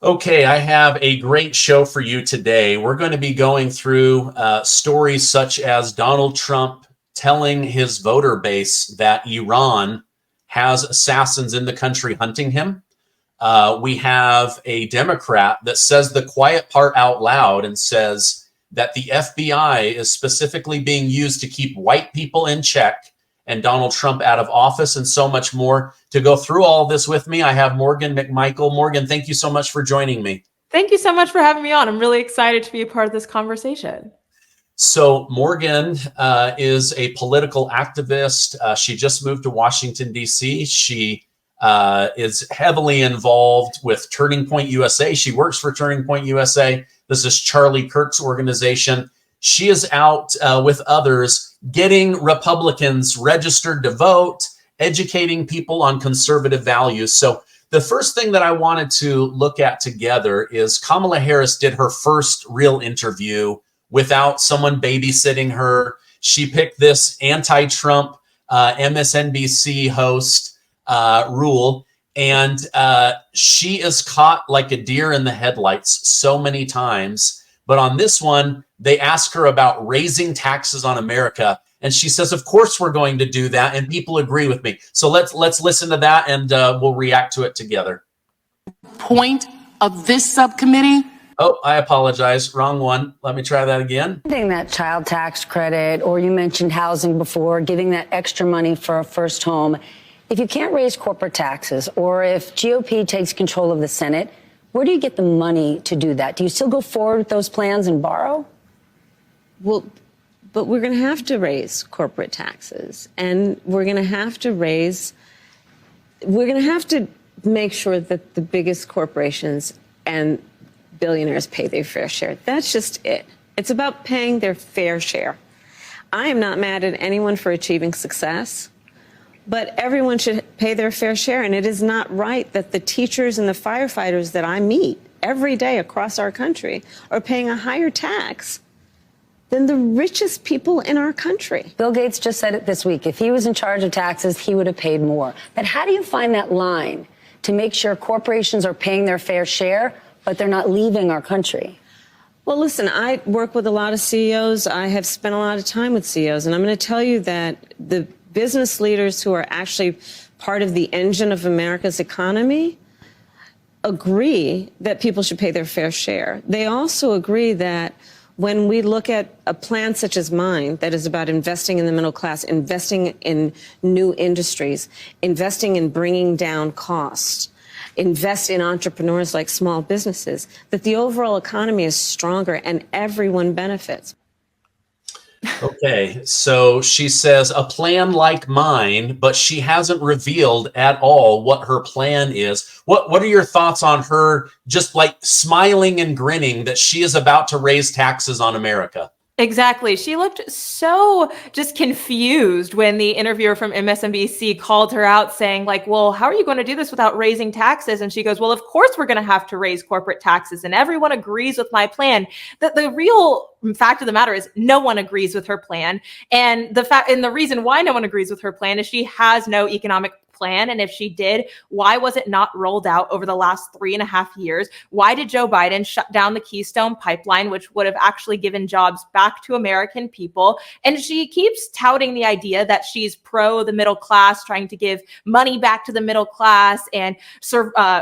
Okay, I have a great show for you today. We're going to be going through stories such as Donald Trump telling his voter base that Iran has assassins in the country hunting him. We have a Democrat that says the quiet part out loud and says that the FBI is specifically being used to keep white people in check and Donald Trump out of office, and so much more. To go through all this with me, I have Morgan McMichael. Morgan, thank you so much for joining me. Thank you so much for having me on. I'm really excited to be a part of this conversation. So Morgan is a political activist. She just moved to Washington, D.C. She is heavily involved with Turning Point USA. She works for Turning Point USA. This is Charlie Kirk's organization. She is out with others getting Republicans registered to vote, educating people on conservative values. So the first thing that I wanted to look at together is Kamala Harris did her first real interview without someone babysitting her. She picked this anti-Trump MSNBC host rule, and she is caught like a deer in the headlights so many times. But on this one, they ask her about raising taxes on America, and she says, of course we're going to do that, and people agree with me. So let's listen to that, and we'll react to it together. Point of this subcommittee. Oh, I apologize. Wrong one. Let me try that again. Getting that child tax credit, or you mentioned housing before, giving that extra money for a first home. If you can't raise corporate taxes, or if GOP takes control of the Senate, where do you get the money to do that? Do you still go forward with those plans and borrow? Well, but we're going to have to raise corporate taxes, and we're going to have to make sure that the biggest corporations and billionaires pay their fair share. That's just it. It's about paying their fair share. I am not mad at anyone for achieving success, but everyone should pay their fair share. And it is not right that the teachers and the firefighters that I meet every day across our country are paying a higher tax than the richest people in our country. Bill Gates just said it this week. If he was in charge of taxes, he would have paid more. But how do you find that line to make sure corporations are paying their fair share, but they're not leaving our country? Well, listen, I work with a lot of CEOs. I have spent a lot of time with CEOs, and I'm going to tell you that the business leaders who are actually part of the engine of America's economy agree that people should pay their fair share. They also agree that when we look at a plan such as mine that is about investing in the middle class, investing in new industries, investing in bringing down costs, invest in entrepreneurs like small businesses, that the overall economy is stronger and everyone benefits. Okay, so she says a plan like mine, but she hasn't revealed at all what her plan is. What are your thoughts on her just like smiling and grinning that she is about to raise taxes on America? Exactly. She looked so just confused when the interviewer from MSNBC called her out saying like, well, how are you going to do this without raising taxes? And she goes, well, of course we're going to have to raise corporate taxes. And everyone agrees with my plan. The real fact of the matter is no one agrees with her plan. And the reason why no one agrees with her plan is she has no economic plan. And if she did, why was it not rolled out over the last 3.5 years? Why did Joe Biden shut down the Keystone Pipeline, which would have actually given jobs back to American people? And she keeps touting the idea that she's pro the middle class, trying to give money back to the middle class and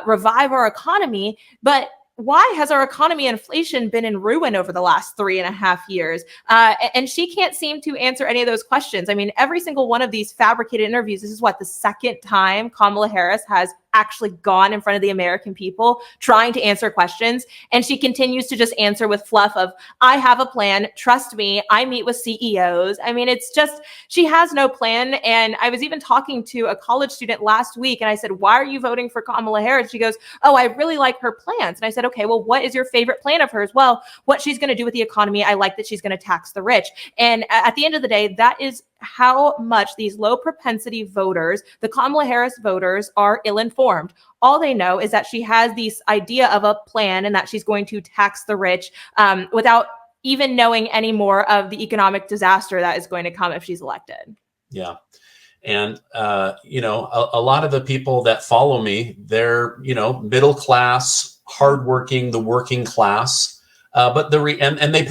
revive our economy. But why has our economy and inflation been in ruin over the last 3.5 years? And she can't seem to answer any of those questions. I mean, every single one of these fabricated interviews, this is what, the second time Kamala Harris has actually gone in front of the American people trying to answer questions. And she continues to just answer with fluff of, I have a plan. Trust me. I meet with CEOs. I mean, it's just, she has no plan. And I was even talking to a college student last week and I said, why are you voting for Kamala Harris? She goes, oh, I really like her plans. And I said, okay, well, what is your favorite plan of hers? Well, what she's going to do with the economy. I like that she's going to tax the rich. And at the end of the day, that is how much these low propensity voters, the Kamala Harris voters, are ill-informed. All they know is that she has this idea of a plan and that she's going to tax the rich without even knowing any more of the economic disaster that is going to come if she's elected. Yeah. And, a lot of the people that follow me, they're, middle class, hardworking, the working class. But and they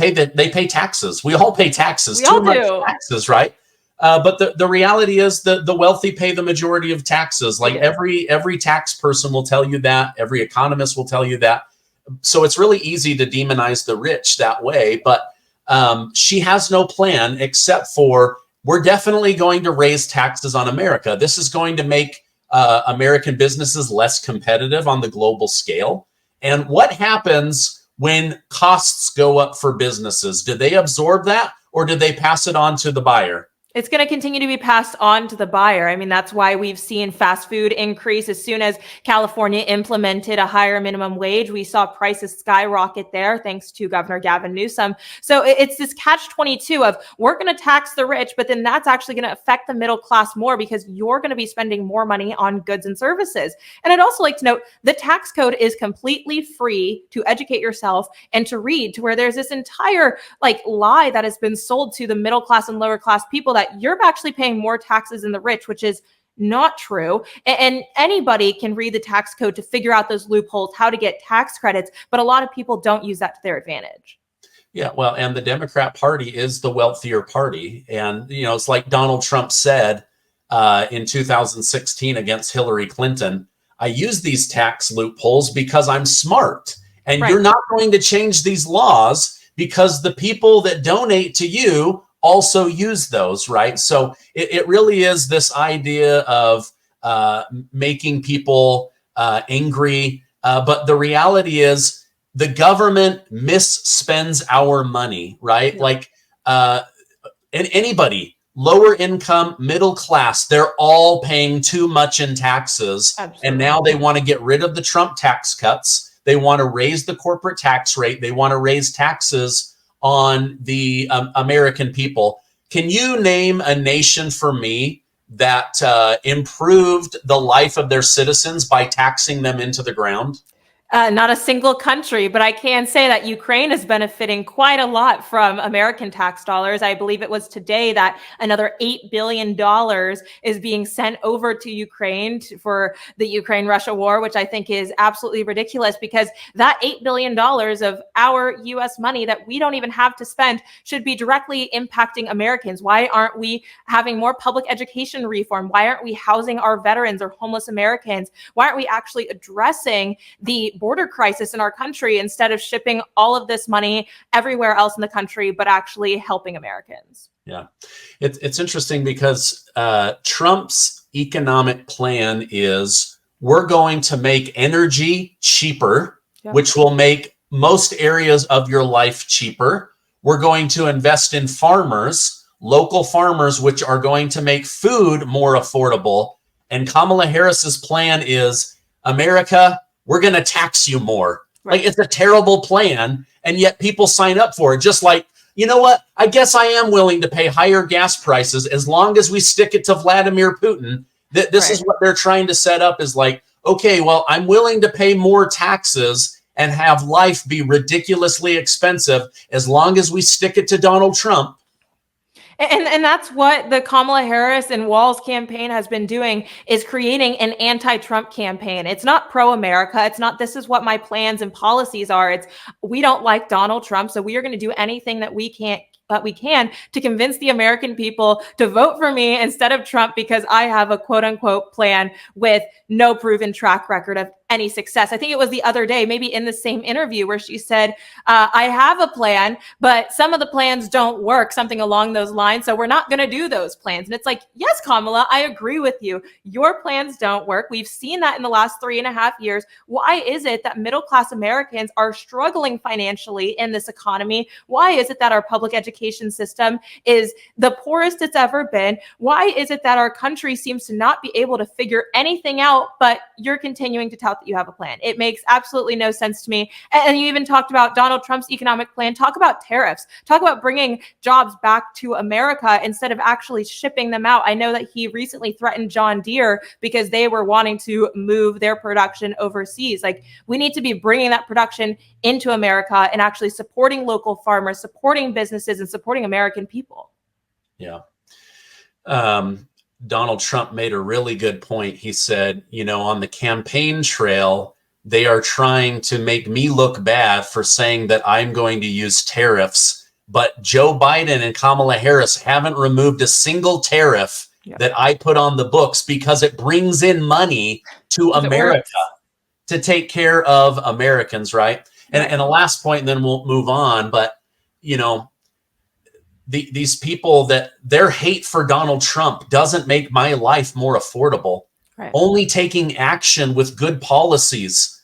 pay taxes. We all pay taxes. We all Too much do. taxes, right? But the reality is that the wealthy pay the majority of taxes. Like every tax person will tell you that. Every economist will tell you that. So it's really easy to demonize the rich that way. But she has no plan except for, we're definitely going to raise taxes on America. This is going to make American businesses less competitive on the global scale. And what happens when costs go up for businesses? Do they absorb that, or do they pass it on to the buyer? It's going to continue to be passed on to the buyer. I mean, that's why we've seen fast food increase. As soon as California implemented a higher minimum wage, we saw prices skyrocket there, thanks to Governor Gavin Newsom. So it's this catch-22 of, we're going to tax the rich, but then that's actually going to affect the middle class more, because you're going to be spending more money on goods and services. And I'd also like to note, the tax code is completely free to educate yourself and to read, to where there's this entire lie that has been sold to the middle class and lower class people that you're actually paying more taxes than the rich, which is not true. And anybody can read the tax code to figure out those loopholes, how to get tax credits. But a lot of people don't use that to their advantage. Yeah, well, and the Democrat Party is the wealthier party. And, it's like Donald Trump said in 2016 against Hillary Clinton, I use these tax loopholes because I'm smart. And You're not going to change these laws because the people that donate to you also use those, right? So it really is this idea of making people angry. But the reality is the government misspends our money, right? And anybody, lower income, middle class, they're all paying too much in taxes. Absolutely. And now they want to get rid of the Trump tax cuts. They want to raise the corporate tax rate. They want to raise taxes on the American people. Can you name a nation for me that improved the life of their citizens by taxing them into the ground? Not a single country, but I can say that Ukraine is benefiting quite a lot from American tax dollars. I believe it was today that another $8 billion is being sent over to Ukraine for the Ukraine-Russia war, which I think is absolutely ridiculous, because that $8 billion of our U.S. money that we don't even have to spend should be directly impacting Americans. Why aren't we having more public education reform? Why aren't we housing our veterans or homeless Americans? Why aren't we actually addressing the border crisis in our country instead of shipping all of this money everywhere else in the country, but actually helping Americans? Yeah, it's interesting because Trump's economic plan is, we're going to make energy cheaper, which will make most areas of your life cheaper. We're going to invest in farmers, local farmers, which are going to make food more affordable. And Kamala Harris's plan is, America, we're going to tax you more. It's a terrible plan. And yet people sign up for it. Just like, you know what? I guess I am willing to pay higher gas prices as long as we stick it to Vladimir Putin. This is what they're trying to set up, is like, okay, well, I'm willing to pay more taxes and have life be ridiculously expensive as long as we stick it to Donald Trump. And that's what the Kamala Harris and Walz campaign has been doing, is creating an anti-Trump campaign. It's not pro-America. It's not, this is what my plans and policies are. It's, we don't like Donald Trump, so we are going to do anything that we can to convince the American people to vote for me instead of Trump, because I have a quote unquote plan with no proven track record of any success. I think it was the other day, maybe in the same interview, where she said, I have a plan, but some of the plans don't work, something along those lines. So we're not going to do those plans. And it's like, yes, Kamala, I agree with you. Your plans don't work. We've seen that in the last 3.5 years. Why is it that middle-class Americans are struggling financially in this economy? Why is it that our public education system is the poorest it's ever been? Why is it that our country seems to not be able to figure anything out, but you're continuing to tout that you have a plan? It makes absolutely no sense to me. And you even talked about Donald Trump's economic plan. Talk about tariffs. Talk about bringing jobs back to America instead of actually shipping them out. I know that he recently threatened John Deere because they were wanting to move their production overseas. Like, we need to be bringing that production into America and actually supporting local farmers, supporting businesses, and supporting American people. Yeah. Donald Trump made a really good point. He said, on the campaign trail, they are trying to make me look bad for saying that I'm going to use tariffs. But Joe Biden and Kamala Harris haven't removed a single tariff that I put on the books because it brings in money to America to take care of Americans, right? And a last point, and then we'll move on. But, you know, these people, that their hate for Donald Trump doesn't make my life more affordable. Right. Only taking action with good policies,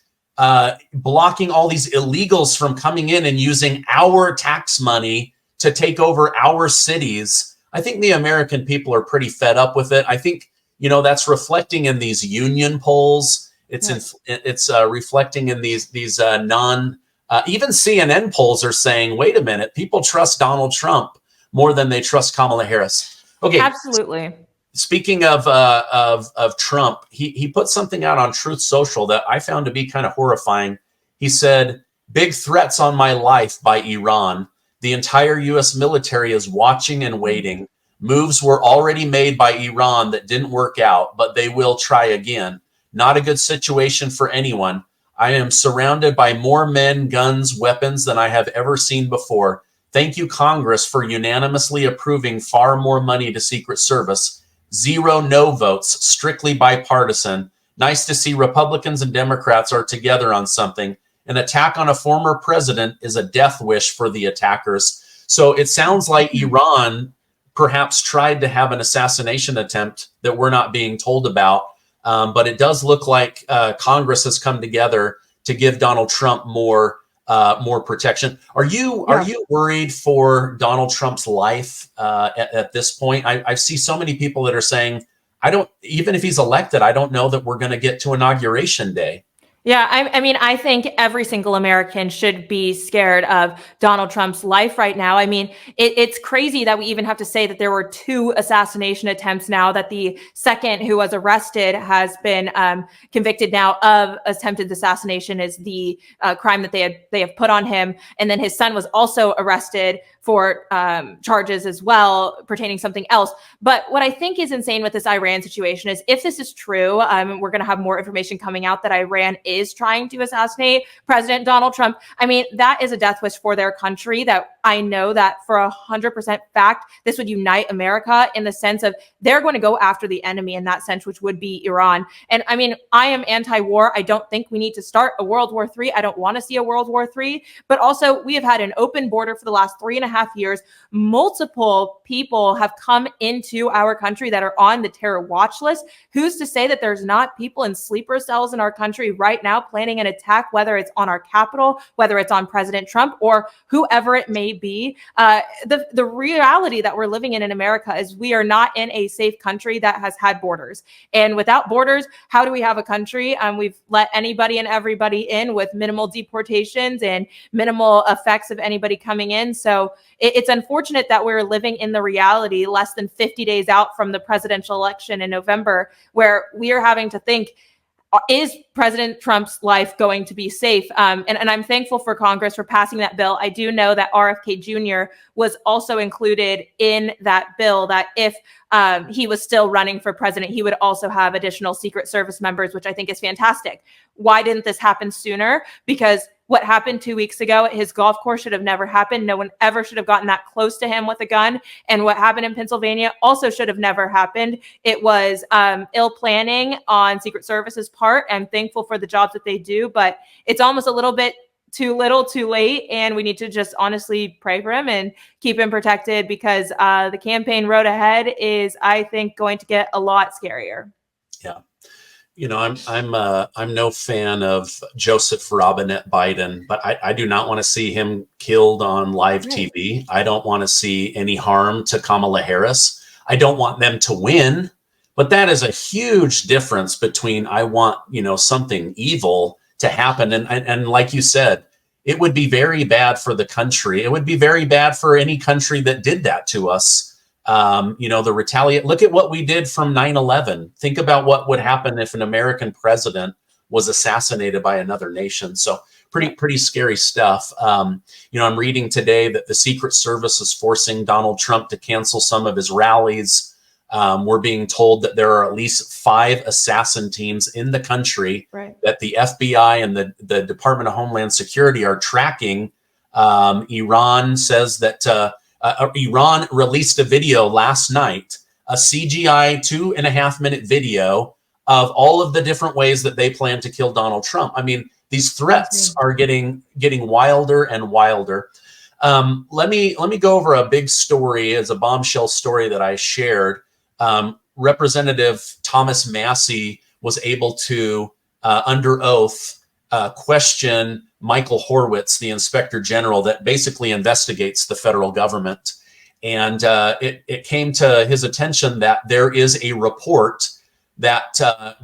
blocking all these illegals from coming in and using our tax money to take over our cities. I think the American people are pretty fed up with it. I think, you know, that's reflecting in these union polls. It's reflecting in these even CNN polls are saying, wait a minute, people trust Donald Trump more than they trust Kamala Harris. Okay, absolutely. Speaking of Trump, he put something out on Truth Social that I found to be kind of horrifying. He said, "Big threats on my life by Iran. The entire U.S. military is watching and waiting. Moves were already made by Iran that didn't work out, but they will try again. Not a good situation for anyone. I am surrounded by more men, guns, weapons than I have ever seen before. Thank you, Congress, for unanimously approving far more money to Secret Service. 0 no votes, strictly bipartisan. Nice to see Republicans and Democrats are together on something. An attack on a former president is a death wish for the attackers." So it sounds like Iran perhaps tried to have an assassination attempt that we're not being told about. But it does look like Congress has come together to give Donald Trump more protection. Are you worried for Donald Trump's life at this point? I see so many people that are saying, even if he's elected, I don't know that we're going to get to Inauguration Day. Yeah, I mean, I think every single American should be scared of Donald Trump's life right now. I mean, it's crazy that we even have to say that there were 2 assassination attempts now, that the second who was arrested has been convicted now of attempted assassination is the crime that they have put on him. And then his son was also arrested for charges as well pertaining something else. But what I think is insane with this Iran situation is, if this is true, we're going to have more information coming out that Iran is trying to assassinate President Donald Trump. I mean, that is a death wish for their country that I know that for 100% fact, this would unite America in the sense of they're going to go after the enemy in that sense, which would be Iran. And I mean, I am anti-war. I don't think we need to start a World War III. I don't want to see a World War III. But also, we have had an open border for the last 3.5 years. Multiple people have come into our country that are on the terror watch list. Who's to say that there's not people in sleeper cells in our country right now planning an attack, whether it's on our Capitol, whether it's on President Trump, or whoever it may be? The reality that we're living in America is we are not in a safe country that has had borders. And without borders, how do we have a country? We've let anybody and everybody in with minimal deportations and minimal effects of anybody coming in. So it's unfortunate that we're living in the reality less than 50 days out from the presidential election in November, where we are having to think, is President Trump's life going to be safe? And I'm thankful for Congress for passing that bill. I do know that RFK Jr. was also included in that bill, that if he was still running for president, he would also have additional Secret Service members, which I think is fantastic. Why didn't this happen sooner? Because what happened 2 weeks ago at his golf course should have never happened. No one ever should have gotten that close to him with a gun. And what happened in Pennsylvania also should have never happened. It was ill planning on Secret Service's part. I'm thankful for the jobs that they do, but it's almost a little bit too little, too late. And we need to just honestly pray for him and keep him protected, because the campaign road ahead is, I think, going to get a lot scarier. Yeah. You know, I'm no fan of Joseph Robinette Biden, but I do not want to see him killed on live TV. I don't want to see any harm to Kamala Harris. I don't want them to win, but that is a huge difference between I want, something evil to happen. And like you said, it would be very bad for the country. It would be very bad for any country that did that to us. The retaliate. Look at what we did from 9/11. Think about what would happen if an American president was assassinated by another nation. So pretty scary stuff. I'm reading today that the Secret Service is forcing Donald Trump to cancel some of his rallies. We're being told that there are at least 5 assassin teams in the country that the FBI and the Department of Homeland Security are tracking. Iran says that Iran released a video last night, a CGI 2.5-minute video of all of the different ways that they plan to kill Donald Trump. I mean, these threats are getting wilder and wilder. Let me go over a big story as a bombshell story that I shared. Representative Thomas Massey was able to, under oath, question Michael Horowitz, the inspector general that basically investigates the federal government. And it came to his attention that there is a report that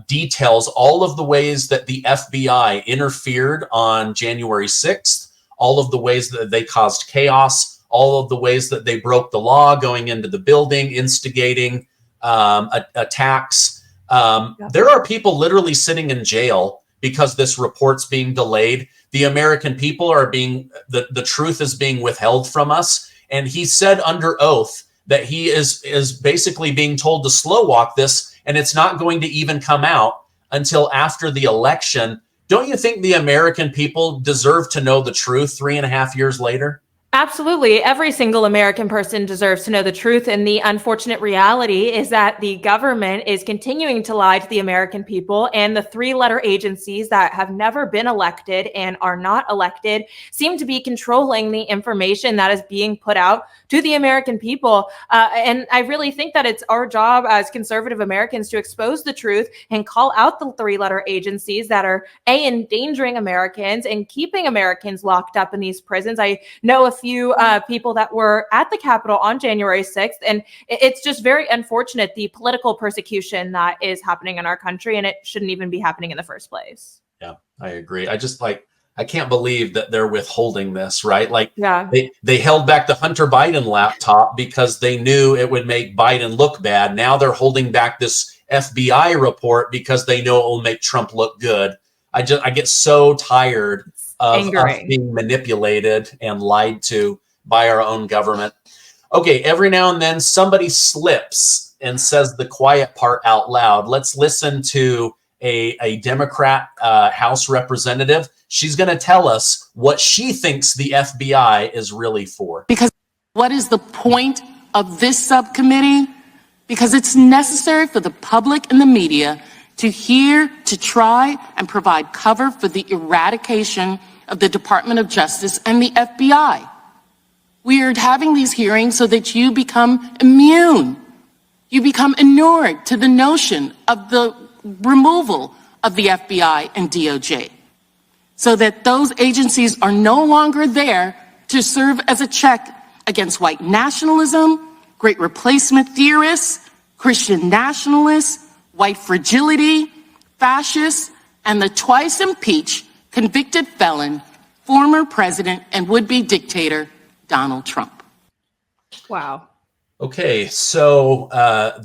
details all of the ways that the FBI interfered on January 6th, all of the ways that they caused chaos, all of the ways that they broke the law going into the building, instigating attacks. There are people literally sitting in jail because this report's being delayed. The American people are the truth is being withheld from us. And he said under oath that he is basically being told to slow walk this, and it's not going to even come out until after the election. Don't you think the American people deserve to know the truth 3.5 years later? Absolutely. Every single American person deserves to know the truth. And the unfortunate reality is that the government is continuing to lie to the American people, and the 3-letter agencies that have never been elected and are not elected seem to be controlling the information that is being put out to the American people. And I really think that it's our job as conservative Americans to expose the truth and call out the 3-letter agencies that are endangering Americans and keeping Americans locked up in these prisons. I know a few people that were at the Capitol on January 6th, and it's just very unfortunate, the political persecution that is happening in our country, and it shouldn't even be happening in the first place. Yeah, I agree. I can't believe that they're withholding this, right? Like, they held back the Hunter Biden laptop because they knew it would make Biden look bad. Now they're holding back this FBI report because they know it will make Trump look good. I get so tired of us being manipulated and lied to by our own government. Okay, every now and then somebody slips and says the quiet part out loud. Let's listen to a Democrat House representative. She's going to tell us what she thinks the FBI is really for. Because what is the point of this subcommittee? Because it's necessary for the public and the media to try and provide cover for the eradication of the Department of Justice and the FBI. We are having these hearings so that you become immune. You become inured to the notion of the removal of the FBI and DOJ, so that those agencies are no longer there to serve as a check against white nationalism, great replacement theorists, Christian nationalists, white fragility, fascists, and the twice impeached convicted felon, former president and would-be dictator, Donald Trump. Wow. Okay, so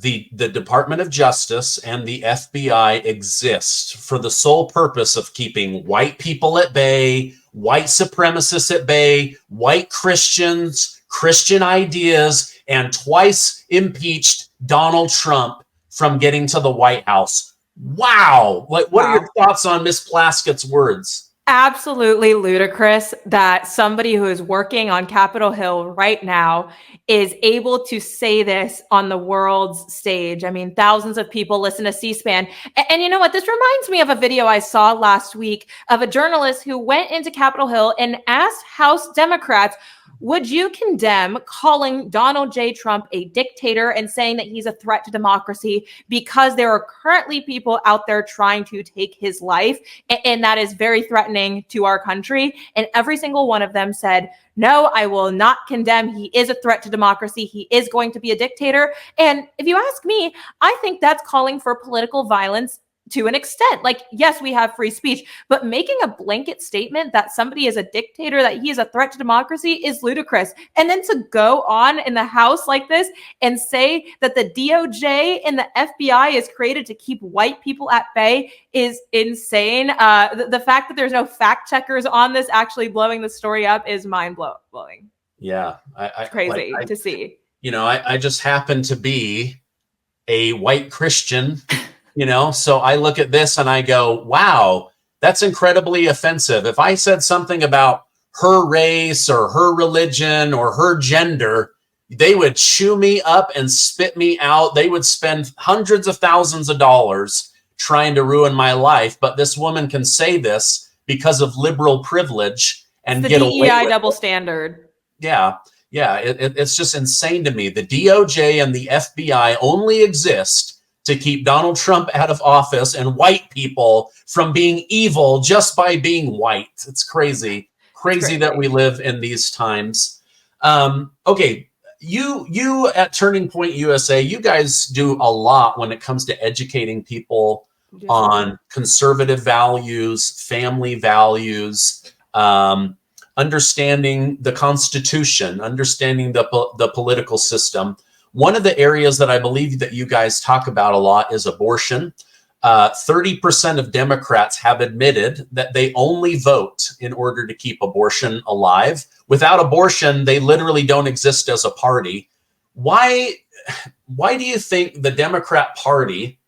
the Department of Justice and the FBI exist for the sole purpose of keeping white people at bay, white supremacists at bay, white Christians, Christian ideas, and twice impeached Donald Trump from getting to the White House. Wow. What are your thoughts on Miss Plaskett's words? Absolutely ludicrous that somebody who is working on Capitol Hill right now is able to say this on the world's stage. I mean, thousands of people listen to C-SPAN. And you know what? This reminds me of a video I saw last week of a journalist who went into Capitol Hill and asked House Democrats, would you condemn calling Donald J. Trump a dictator and saying that he's a threat to democracy because there are currently people out there trying to take his life, and that is very threatening to our country? And every single one of them said, no, I will not condemn. He is a threat to democracy. He is going to be a dictator. And if you ask me, I think that's calling for political violence to an extent. Like, yes, we have free speech, but making a blanket statement that somebody is a dictator, that he is a threat to democracy, is ludicrous. And then to go on in the House like this and say that the DOJ and the FBI is created to keep white people at bay is insane. The fact that there's no fact checkers on this actually blowing the story up is mind blowing. Yeah. It's crazy to see. You know, I just happen to be a white Christian, so I look at this and I go, wow, that's incredibly offensive. If I said something about her race or her religion or her gender, they would chew me up and spit me out. They would spend hundreds of thousands of dollars trying to ruin my life. But this woman can say this because of liberal privilege and the get away DEI with double it. standard. Yeah. It's just insane to me. The DOJ and the FBI only exist to keep Donald Trump out of office and white people from being evil just by being white. It's crazy that we live in these times. Okay. You at Turning Point USA, you guys do a lot when it comes to educating people on conservative values, family values, understanding the Constitution, understanding the political system. One of the areas that I believe that you guys talk about a lot is abortion. 30% of Democrats have admitted that they only vote in order to keep abortion alive. Without abortion, they literally don't exist as a party. Why do you think the Democrat Party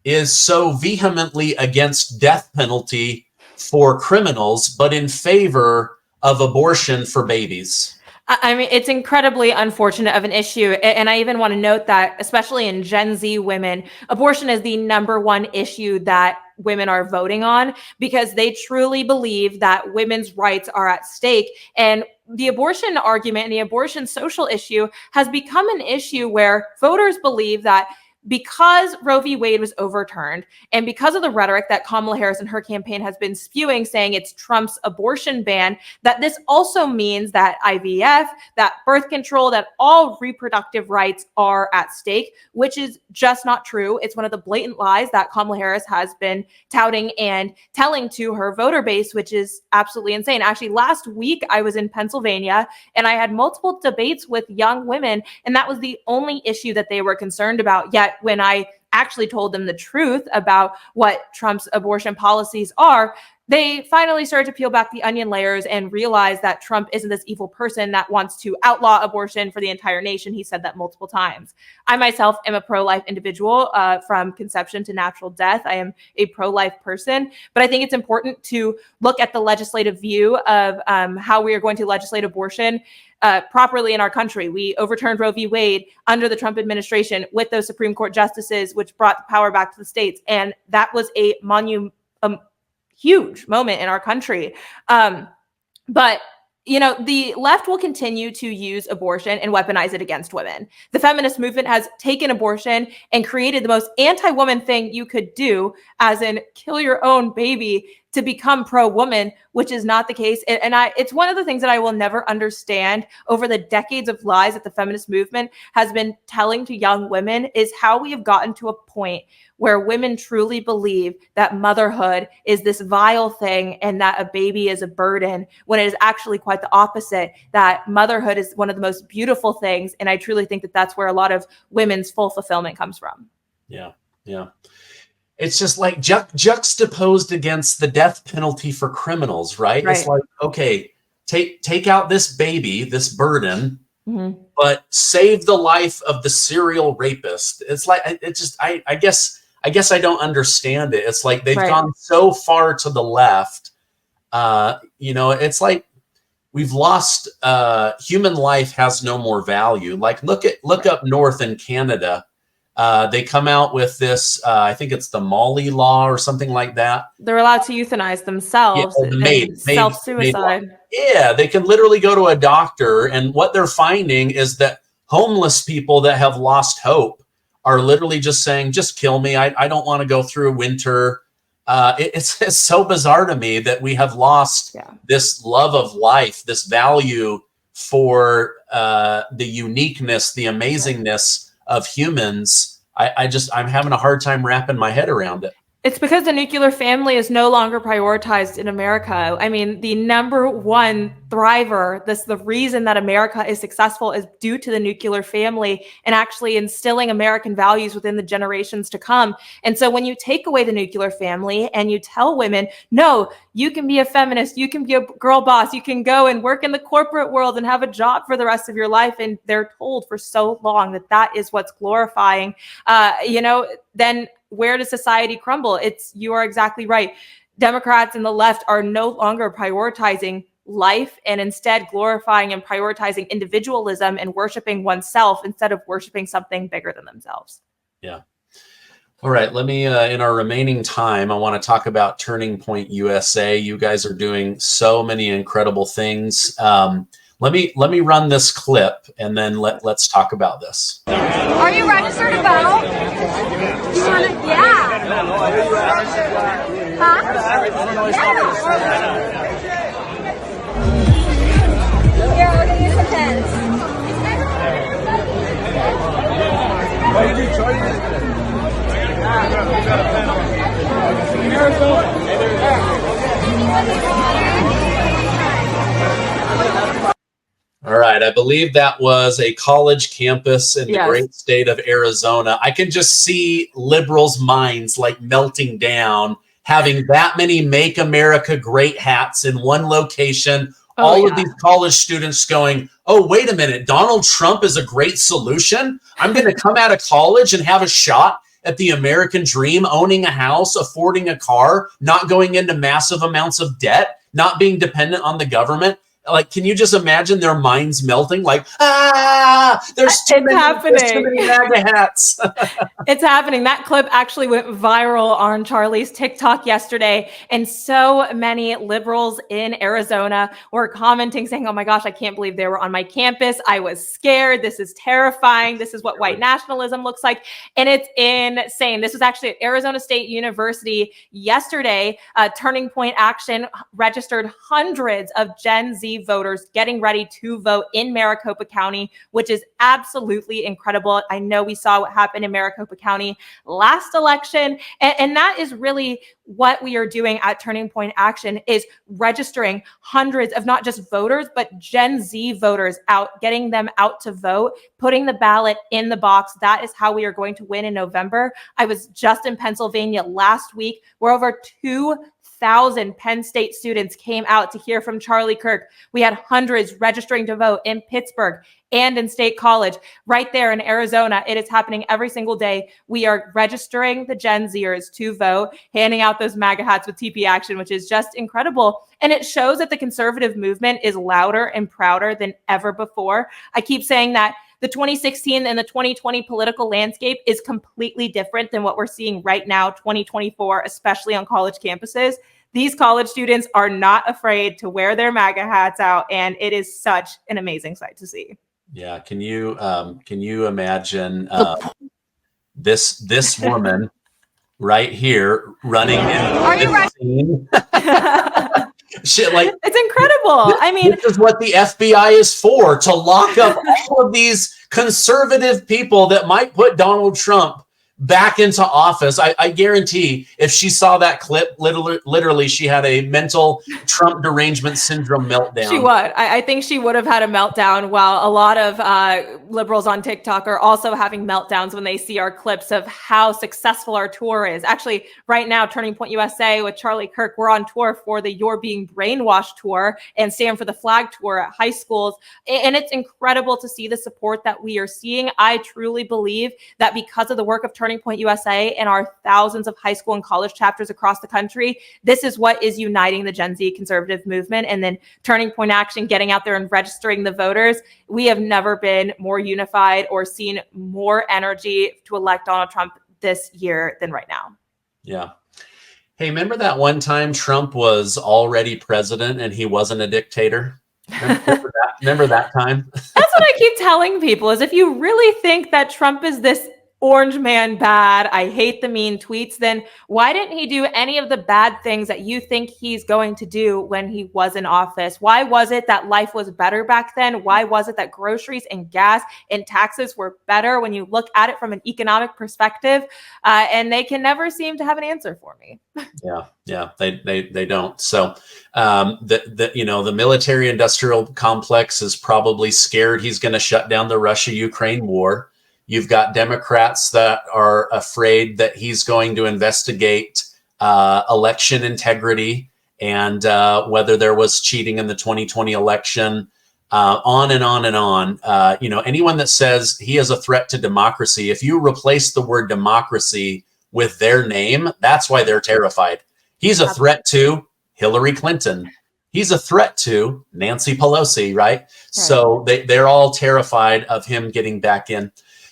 is so vehemently against death penalty for criminals, but in favor of abortion for babies? I mean, it's incredibly unfortunate of an issue. And I even want to note that, especially in Gen Z women, abortion is the number one issue that women are voting on because they truly believe that women's rights are at stake. And the abortion argument and the abortion social issue has become an issue where voters believe that because Roe v. Wade was overturned and because of the rhetoric that Kamala Harris and her campaign has been spewing, saying it's Trump's abortion ban, that this also means that IVF, that birth control, that all reproductive rights are at stake, which is just not true. It's one of the blatant lies that Kamala Harris has been touting and telling to her voter base, which is absolutely insane. Actually, last week I was in Pennsylvania and I had multiple debates with young women, and that was the only issue that they were concerned about. Yet when I actually told them the truth about what Trump's abortion policies are, they finally started to peel back the onion layers and realize that Trump isn't this evil person that wants to outlaw abortion for the entire nation. He said that multiple times. I myself am a pro-life individual from conception to natural death. I am a pro-life person, but I think it's important to look at the legislative view of how we are going to legislate abortion properly in our country. We overturned Roe v. Wade under the Trump administration with those Supreme Court justices, which brought the power back to the states. And that was a huge moment in our country. But the left will continue to use abortion and weaponize it against women. The feminist movement has taken abortion and created the most anti-woman thing you could do, as in kill your own baby, to become pro-woman, which is not the case. And it's one of the things that I will never understand over the decades of lies that the feminist movement has been telling to young women is how we have gotten to a point where women truly believe that motherhood is this vile thing and that a baby is a burden, when it is actually quite the opposite, that motherhood is one of the most beautiful things. And I truly think that that's where a lot of women's full fulfillment comes from. Yeah. It's just like juxtaposed against the death penalty for criminals, right? It's like, okay, take out this baby, this burden, but save the life of the serial rapist. It's like, I guess I don't understand it. It's like they've gone so far to the left. It's like we've lost, human life has no more value. Like look up north in Canada. They come out with this, I think it's the Molly law or something like that. They're allowed to euthanize themselves. Self-suicide. Yeah, they can literally go to a doctor, and what they're finding is that homeless people that have lost hope are literally just saying, just kill me. I don't want to go through winter. It's so bizarre to me that we have lost this love of life, this value for the uniqueness, the amazingness of humans. I'm having a hard time wrapping my head around it. It's because the nuclear family is no longer prioritized in America. I mean, the number one thriver, the reason that America is successful is due to the nuclear family and actually instilling American values within the generations to come. And so when you take away the nuclear family and you tell women, no, you can be a feminist, you can be a girl boss, you can go and work in the corporate world and have a job for the rest of your life. And they're told for so long that that is what's glorifying, then where does society crumble? You are exactly right. Democrats and the left are no longer prioritizing life and instead glorifying and prioritizing individualism and worshiping oneself instead of worshiping something bigger than themselves. Yeah. All right. Let me, in our remaining time, I want to talk about Turning Point USA. You guys are doing so many incredible things. Let me run this clip and then let's talk about this. Are you registered to vote? You want to? Yeah. Huh? Yeah. Here, we're gonna use some All right, I believe that was a college campus in the great state of Arizona. I can just see liberals' minds like melting down, having that many Make America Great hats in one location. All of these college students going, oh, wait a minute, Donald Trump is a great solution? I'm going to come out of college and have a shot at the American dream, owning a house, affording a car, not going into massive amounts of debt, not being dependent on the government. Like, can you just imagine their minds melting? Like, there's too many MAGA hats. It's happening. That clip actually went viral on Charlie's TikTok yesterday. And so many liberals in Arizona were commenting saying, oh my gosh, I can't believe they were on my campus. I was scared. This is terrifying. This is what white nationalism looks like. And it's insane. This was actually at Arizona State University yesterday. Turning Point Action registered hundreds of Gen Z voters getting ready to vote in Maricopa County, which is absolutely incredible. I know we saw what happened in Maricopa County last election, and that is really what we are doing at Turning Point Action, is registering hundreds of not just voters, but Gen Z voters out, getting them out to vote, putting the ballot in the box. That is how we are going to win in November. I was just in Pennsylvania last week, where over 2,000 Penn State students came out to hear from Charlie Kirk. We had hundreds registering to vote in Pittsburgh and in State College. Right there in Arizona, it is happening every single day. We are registering the Gen Zers to vote, handing out those MAGA hats with TP Action, which is just incredible. And it shows that the conservative movement is louder and prouder than ever before. I keep saying that the 2016 and the 2020 political landscape is completely different than what we're seeing right now, 2024, especially on college campuses. These college students are not afraid to wear their MAGA hats out, and it is such an amazing sight to see. Yeah, can you imagine this woman right here running in? Are you right? Shit, like, it's incredible. I mean, this is what the FBI is for, to lock up all of these conservative people that might put Donald Trump back into office. I guarantee if she saw that clip, literally she had a mental Trump derangement syndrome meltdown. She would. I think she would have had a meltdown, while a lot of liberals on TikTok are also having meltdowns when they see our clips of how successful our tour is. Actually, right now, Turning Point USA with Charlie Kirk, we're on tour for the You're Being Brainwashed tour and Stand for the Flag tour at high schools. And it's incredible to see the support that we are seeing. I truly believe that because of the work of Turning Point USA and our thousands of high school and college chapters across the country, this is what is uniting the Gen Z conservative movement. And then Turning Point Action, getting out there and registering the voters. We have never been more unified or seen more energy to elect Donald Trump this year than right now. Yeah. Hey, remember that one time Trump was already president and he wasn't a dictator? Remember that time? That's what I keep telling people, is if you really think that Trump is this orange man bad, I hate the mean tweets, then why didn't he do any of the bad things that you think he's going to do when he was in office? Why was it that life was better back then? Why was it that groceries and gas and taxes were better when you look at it from an economic perspective? And they can never seem to have an answer for me. Yeah, they don't. So the military industrial complex is probably scared he's going to shut down the Russia-Ukraine war. You've got Democrats that are afraid that he's going to investigate election integrity and whether there was cheating in the 2020 election, on and on and on. Anyone that says he is a threat to democracy, if you replace the word democracy with their name, that's why they're terrified. He's a threat to Hillary Clinton. He's a threat to Nancy Pelosi, right? So they're all terrified of him getting back in.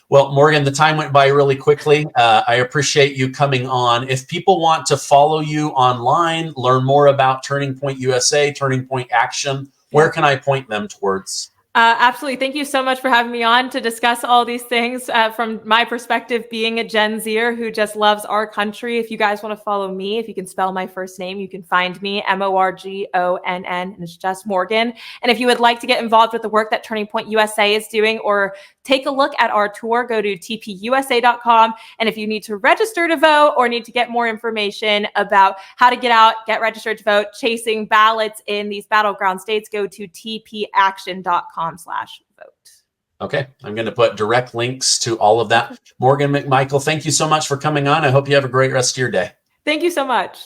Well, Morgan, the time went by really quickly. I appreciate you coming on. If people want to follow you online, learn more about Turning Point USA, Turning Point Action, where can I point them towards? Absolutely. Thank you so much for having me on to discuss all these things from my perspective, being a Gen Zer who just loves our country. If you guys want to follow me, if you can spell my first name, you can find me Morgonn, and it's just Morgan. And if you would like to get involved with the work that Turning Point USA is doing or take a look at our tour, go to tpusa.com. And if you need to register to vote or need to get more information about how to get out, get registered to vote, chasing ballots in these battleground states, go to tpaction.com/vote. Okay, I'm going to put direct links to all of that. Morgan McMichael, thank you so much for coming on. I hope you have a great rest of your day. Thank you so much.